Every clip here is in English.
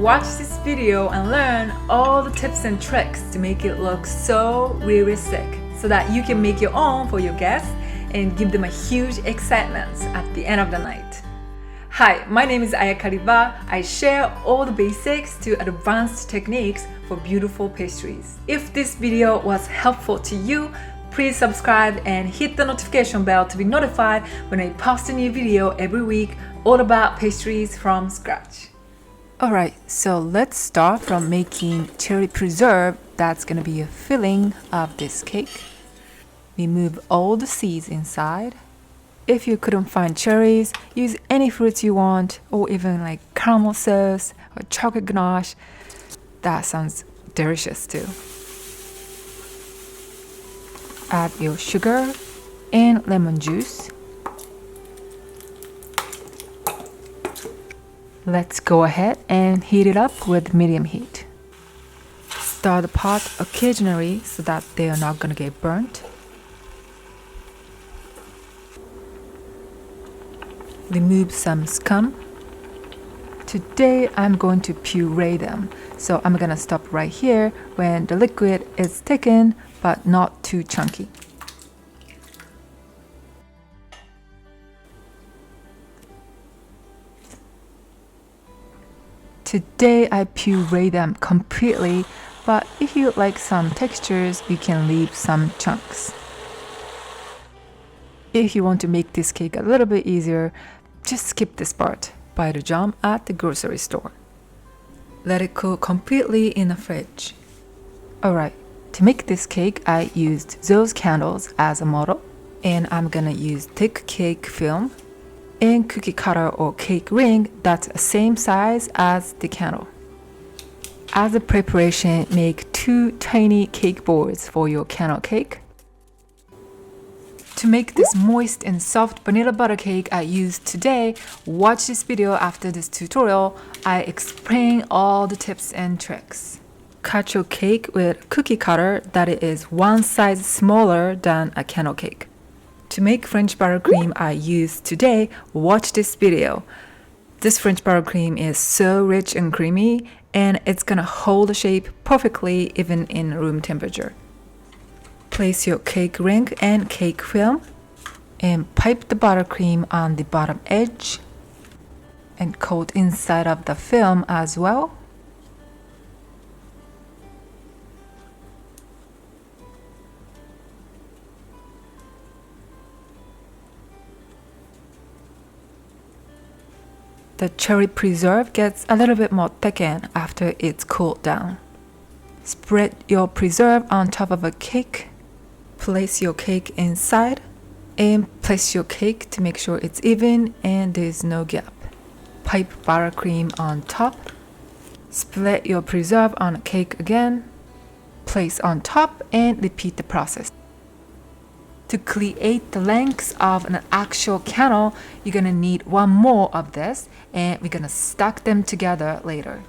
watch this video and learn all the tips and tricks to make it look so realistic so that you can make your own for your guests and give them a huge excitement at the end of the night. Hi, my name is Ayaka Riva. I share all the basics to advanced techniques for beautiful pastries. If this video was helpful to you, please subscribe and hit the notification bell to be notified when I post a new video every week all about pastries from scratch. Alright, so let's start from making cherry preserve. That's gonna be a filling of this cake. Remove all the seeds inside. If you couldn't find cherries, use any fruits you want, or even like caramel sauce or chocolate ganache. That sounds delicious too. Add your sugar and lemon juice. Let's go ahead and heat it up with medium heat. Stir the pot occasionally so that they are not going to get burnt. Remove some scum. Today I'm going to puree them, so I'm going to stop right here when the liquid is thickened but not too chunky. Today I puree them completely, but if you like some textures, you can leave some chunks. If you want to make this cake a little bit easier, just skip this part. Buy the jam at the grocery store. Let it cool completely in the fridge. Alright, to make this cake, I used those candles as a model, and I'm gonna use thick cake film and cookie cutter or cake ring that's the same size as the candle. As a preparation, make 2 tiny cake boards for your candle cake. To make this moist and soft vanilla butter cake I used today, watch this video after this tutorial. I explain all the tips and tricks. Cut your cake with cookie cutter that is 1 size smaller than a candle cake. To make French buttercream I used today, watch this video. This French buttercream is so rich and creamy, and it's gonna hold the shape perfectly even in room temperature. Place your cake ring and cake film and pipe the buttercream on the bottom edge and coat inside of the film as well. The cherry preserve gets a little bit more thickened after it's cooled down. Spread your preserve on top of a cake. Place your cake inside and place your cake to make sure it's even and there's no gap. Pipe buttercream on top. Split your preserve on a cake again. Place on top and repeat the process. To create the length of an actual candle, you're gonna need 1 more of this, and we're gonna stack them together later.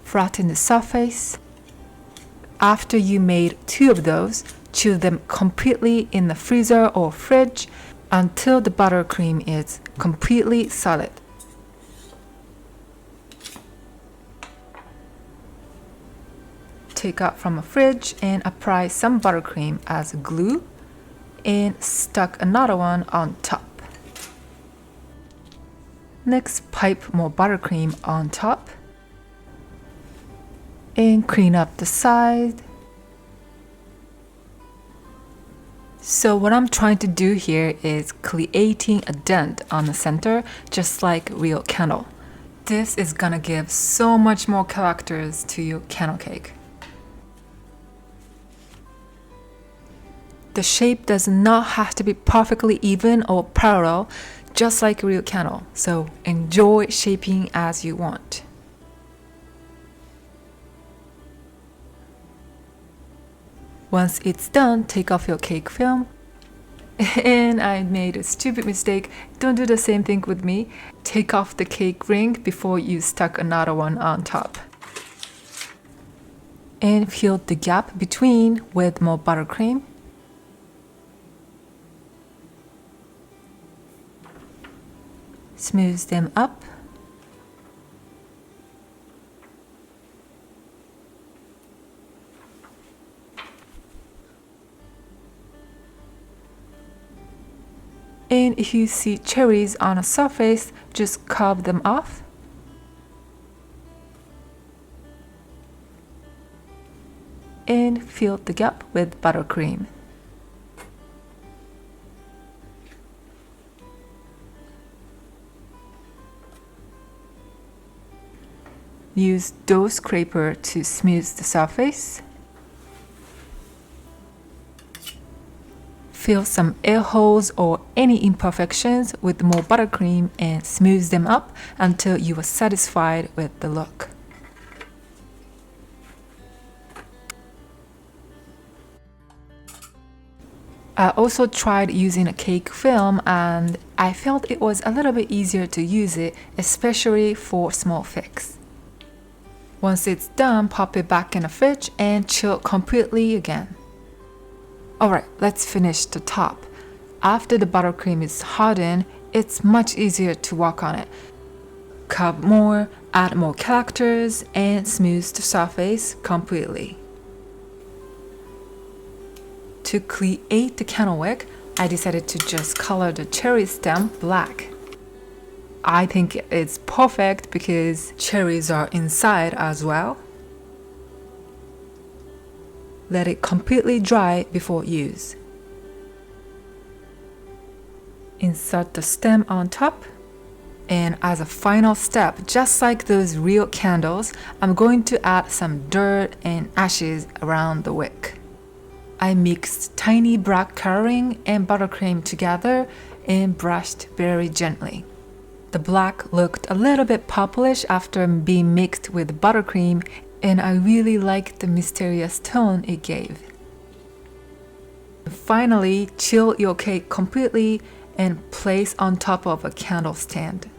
Flatten the surface. After you made 2 of those, chill them completely in the freezer or fridge until the buttercream is completely solid. Take out from a fridge and apply some buttercream as glue and stuck another one on top. Next, pipe more buttercream on top and clean up the side. So what I'm trying to do here is creating a dent on the center, just like real candle. This is gonna give so much more characters to your candle cake. The shape does not have to be perfectly even or parallel, just like a real candle, so enjoy shaping as you want. Once it's done, take off your cake film. And I made a stupid mistake. Don't do the same thing with me. Take off the cake ring before you stuck another one on top. And fill the gap between with more buttercream. Smooth them up And if you see cherries on a surface, just carve them off. And fill the gap with buttercream. Use dough scraper to smooth the surface. Fill some air holes or any imperfections with more buttercream and smooth them up until you are satisfied with the look. I also tried using a cake film and I felt it was a little bit easier to use it, especially for small fix. Once it's done, pop it back in the fridge and chill completely again. Alright, let's finish the top. After the buttercream is hardened, it's much easier to work on it. Carve more, add more characters, and smooth the surface completely. To create the candle wick, I decided to just color the cherry stem black. I think it's perfect because cherries are inside as well. Let it completely dry before use. Insert the stem on top. And as a final step, just like those real candles, I'm going to add some dirt and ashes around the wick. I mixed tiny black coloring and buttercream together and brushed very gently. The black looked a little bit purplish after being mixed with buttercream, and I really liked the mysterious tone it gave. Finally, chill your cake completely and place on top of a candle stand.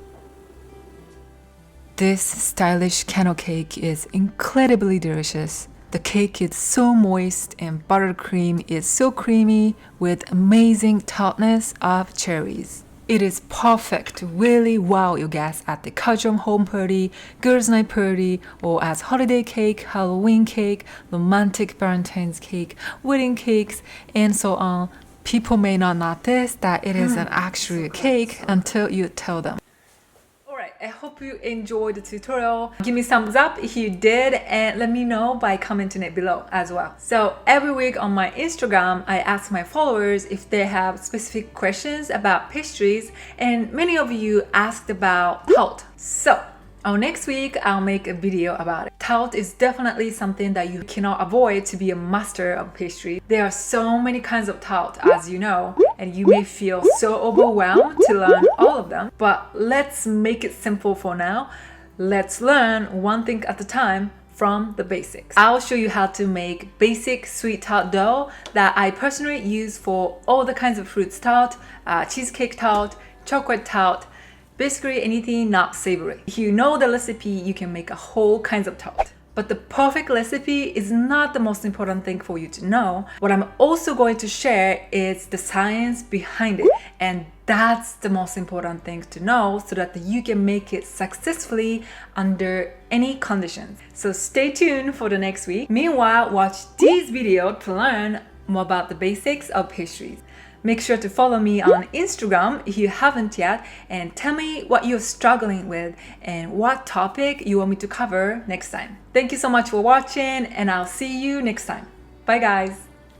This stylish candle cake is incredibly delicious. The cake is so moist and buttercream is so creamy with amazing tartness of cherries. It is perfect to really wow your guests at the casual home party, girls' night party, or as holiday cake, Halloween cake, romantic Valentine's cake, wedding cakes, and so on. People may not notice that it is an actual cake until you tell them. I hope you enjoyed the tutorial. Give me thumbs up if you did and let me know by commenting it below as well. So every week on my Instagram, I ask my followers if they have specific questions about pastries, and many of you asked about tart. So next week, I'll make a video about it. Tart is definitely something that you cannot avoid to be a master of pastry. There are so many kinds of tart, as you know, and you may feel so overwhelmed to learn all of them. But let's make it simple for now. Let's learn one thing at a time from the basics. I'll show you how to make basic sweet tart dough that I personally use for all the kinds of fruits tart, cheesecake tart, chocolate tart, basically anything not savory. If you know the recipe, you can make a whole kinds of tart. But the perfect recipe is not the most important thing for you to know. What I'm also going to share is the science behind it. And that's the most important thing to know so that you can make it successfully under any conditions. So stay tuned for the next week. Meanwhile, watch this video to learn more about the basics of pastries. Make sure to follow me on Instagram if you haven't yet, and tell me what you're struggling with and what topic you want me to cover next time. Thank you so much for watching, and I'll see you next time. Bye guys!